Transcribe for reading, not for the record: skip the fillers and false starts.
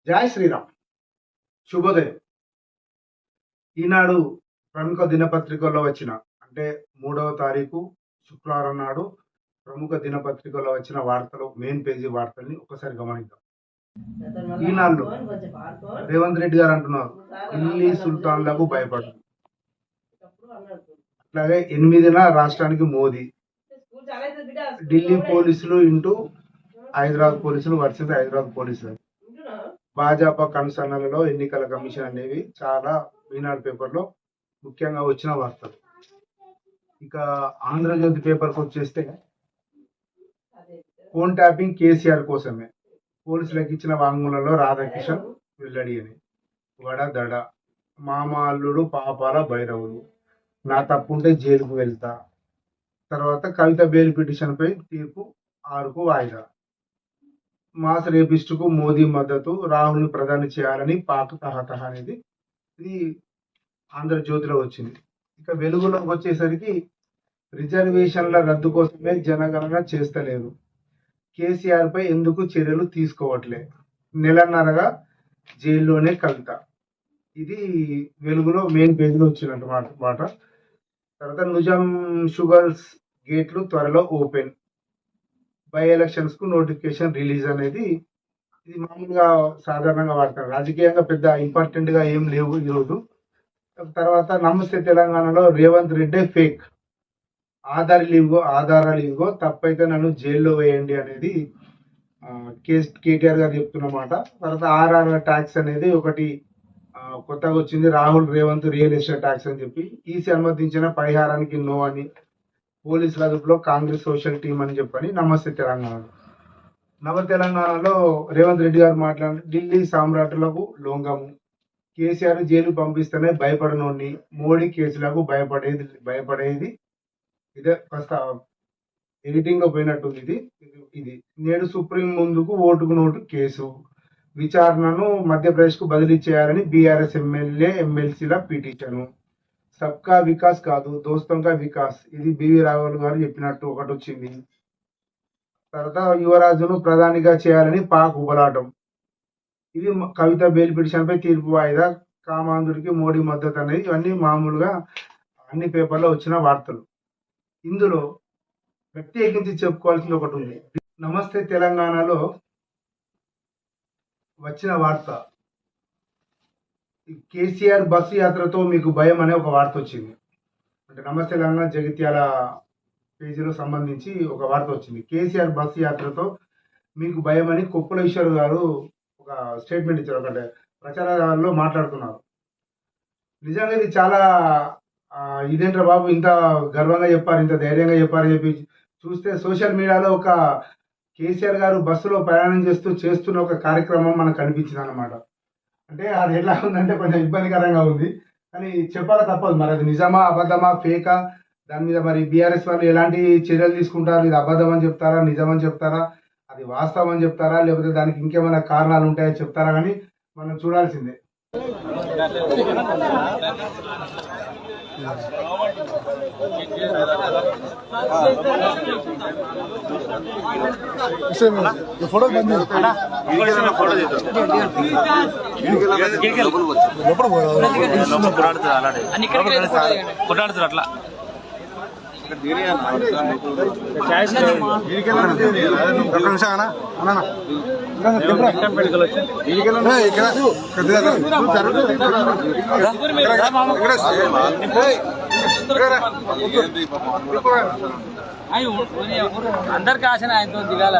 జై శ్రీరామ్. శుభోదయం. ఈనాడు ప్రముఖ దినపత్రికల్లో వచ్చిన అంటే 3వ తారీఖు శుక్రవారం నాడు ప్రముఖ దినపత్రికల్లో వచ్చిన వార్తలు, మెయిన్ పేజీ వార్తల్ని ఒకసారి గమనిద్దాం. ఈనాడు రేవంత్ రెడ్డి గారు అంటున్నారు, ఢిల్లీ సుల్తాన్లకు భయపడు. అట్లాగే 8న రాష్ట్రానికి మోదీ, ఢిల్లీ పోలీసులు ఇంటూ హైదరాబాద్ పోలీసులు వర్సెస్ హైదరాబాద్ పోలీసులు, భాజపా కన్సర్న్లలో ఎన్నికల కమిషన్ అనేవి చాలా ఈనాడు పేపర్లో ముఖ్యంగా వచ్చిన వార్తలు. ఇక ఆంధ్రజ్యోతి పేపర్కి వచ్చేస్తే ఫోన్ ట్యాపింగ్ కేసీఆర్ కోసమే, పోలీసులకు ఇచ్చిన వాంగ్మూలంలో రాధాకిషన్ వెల్లడి అని, వడదడ, మామ అల్లుడు పాపాల భైరవులు, నా తప్పుంటే జైలుకు వెళ్తా, తర్వాత కవిత బెయిల్ పిటిషన్పై తీర్పు 6కు వాయిదా, మాస్ రేపిస్టుకు మోదీ మద్దతు, రాహుల్ని ప్రధాని చేయాలని పాక్ తహతహ అనేది ఇది ఆంధ్రజ్యోతిలో వచ్చింది. ఇక వెలుగులోకి వచ్చేసరికి రిజర్వేషన్ల రద్దు కోసమే జనగణన చేస్తలేదు, కేసీఆర్ పై ఎందుకు చర్యలు తీసుకోవట్లే, నెలన్నరగా జైల్లోనే కవిత. ఇది వెలుగులో మెయిన్ పేజీలో వచ్చినట్టు మాట. తర్వాత నిజాం షుగర్స్ గేట్లు త్వరలో ఓపెన్, బై ఎలక్షన్స్ కు నోటిఫికేషన్ రిలీజ్ అనేది ఇది మామూలుగా సాధారణంగా వాడతారు, రాజకీయంగా పెద్ద ఇంపార్టెంట్ గా ఏం లేవు ఈరోజు. తర్వాత నమస్తే తెలంగాణలో రేవంత్ రెడ్డి ఫేక్, ఆధారాలు ఇవ్వో తప్పైతే నన్ను జైల్లో వేయండి అనేది కేటీఆర్ గారు చెప్తున్నమాట. తర్వాత ఆర్ఆర్ ట్యాక్స్ అనేది ఒకటి కొత్తగా వచ్చింది, Rahul Revanth real estate tax అని చెప్పి, ఈసీ అనుమతించిన పరిహారానికి నో అని, పోలీసుల అదుపులో కాంగ్రెస్ సోషల్ టీం అని చెప్పని నమస్తే తెలంగాణలో. నవ తెలంగాణలో రేవంత్ రెడ్డి గారు మాట్లాడి, ఢిల్లీ సామ్రాట్లకు లొంగము, కేసీఆర్ జైలు పంపిస్తేనే భయపడనోడిని, మోడీ కేసులకు భయపడేది ఇదే కాస్త ఎడిటింగ్ లో పోయినట్టుంది. ఇది నేడు సుప్రీం ముందుకు ఓటుకు నోటు కేసు, విచారణను మధ్యప్రదేశ్ కు బదిలీ చేయాలని బీఆర్ఎస్ ఎమ్మెల్సీల పిటిషను, సబ్కా వికాస్ కాదు దోస్తంకా వికాస్, ఇది బివి రాఘవల్ గారు చెప్పినట్టు ఒకటి వచ్చింది. తర్వాత యువరాజును ప్రధానిగా చేయాలని పాక్ ఉబలాటం, ఇది కవిత బెయిల్ పిటిషన్ పై తీర్పు వాయిదా, కామాంధుడికి మోడీ మద్దతు అనేది ఇవన్నీ మామూలుగా అన్ని పేపర్లో వచ్చిన వార్తలు. ఇందులో ప్రత్యేకించి చెప్పుకోవాల్సింది ఒకటి ఉంది. నమస్తే తెలంగాణలో వచ్చిన వార్త, కేసీఆర్ బస్సు యాత్రతో మీకు భయం అనే ఒక వార్త వచ్చింది. అంటే నమస్తే తెలంగాణ జగిత్యాల పేజీలో సంబంధించి ఒక వార్త వచ్చింది, కేసీఆర్ బస్సు యాత్రతో మీకు భయం అని కొప్పుల ఈశ్వర్ గారు ఒక స్టేట్మెంట్ ఇచ్చారు, ఒకటే ప్రచారాల్లో మాట్లాడుతున్నారు. నిజంగా ఇది చాలా ఇదేంట్రా బాబు, ఇంత గర్వంగా చెప్పారు, ఇంత ధైర్యంగా చెప్పారని చెప్పి చూస్తే సోషల్ మీడియాలో ఒక కేసీఆర్ గారు బస్సులో ప్రయాణం చేస్తున్న ఒక కార్యక్రమం మనకు కనిపించింది అన్నమాట. అంటే అది ఎలా ఉందంటే కొంచెం ఇబ్బందికరంగా ఉంది, కానీ చెప్పాలా తప్పదు. మరి అది నిజమా అబద్ధమా ఫేకా, దాని మీద మరి బీఆర్ఎస్ వాళ్ళు ఎలాంటి చర్యలు తీసుకుంటారు, ఇది అబద్ధం అని చెప్తారా, నిజమని చెప్తారా, అది వాస్తవం అని చెప్తారా, లేకపోతే దానికి ఇంకేమైనా కారణాలు ఉంటాయని చెప్తారా, కానీ మనం చూడాల్సిందే. ఫోటో అట్లా అందరికి ఆశ ఆయనతో దిగాల.